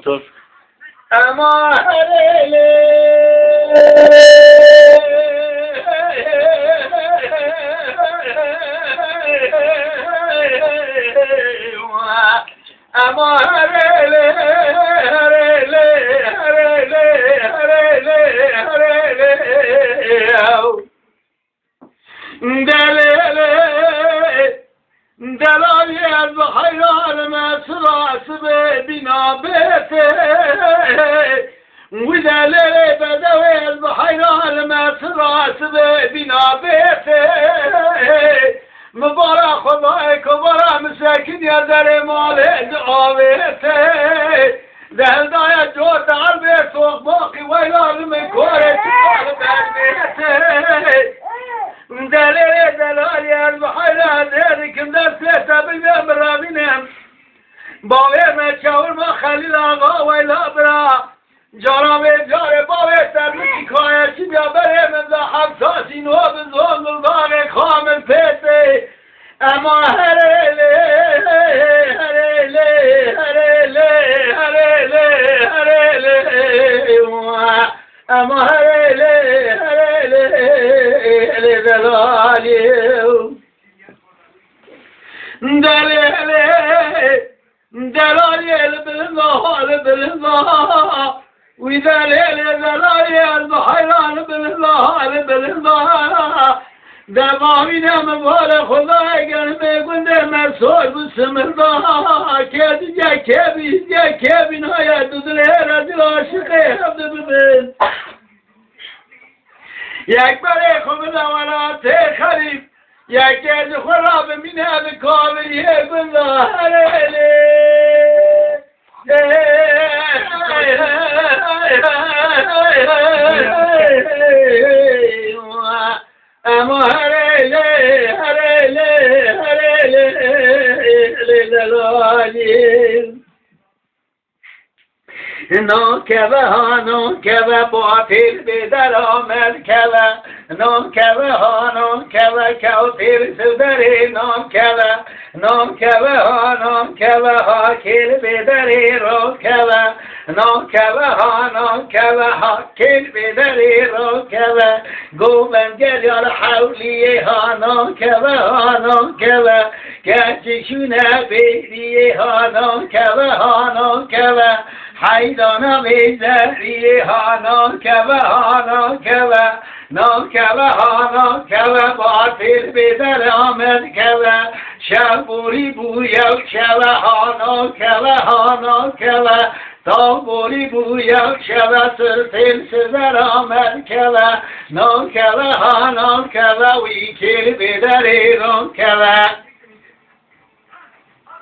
Dur. Ama دلال از خیال مسراس به بنا بته ودلال بدوی از خیال مسراس به بنا بته مبارک خدای کبارا مسکین یا در مال آویته دل دایا جور دار به سوق باقی ویلال مکوره تکار برمیته دلالی از بحیران دیدیم دست تبی برامینم باور مچاور ما خلیل آقا ویلا برا جارا به جار باور تبی کایشی بیا بریم از حفظاتی نو بزون ملدان کامل پیته اما هرلی اما دلالی بالله ودلالی البحیران بالله دمامینم بال خدای گرمه گنده مرسول بسم الله که بیناید دودله رجل عاشقه حبده ببین یک بره خوب دوالات خریف یک گرد خورا بمینه بکاوری بالله اما نام کبه باطل بدر آمد کبه نام کبه کوتیر سدره نام کبه کل بدره رو کبه نام کبه کل بدره رو کبه گوبنگر یار حولیه ها نام کبه گرچشونه بیریه ها نام کبه حیدانا بیزریه ها نام کبه باطل بدر آمد کبه شبوری بویا شبه ها نام کبه تا بوری بویا شبه سرسل سزر آمد کبه نام کبه وی کل بدر رام کبه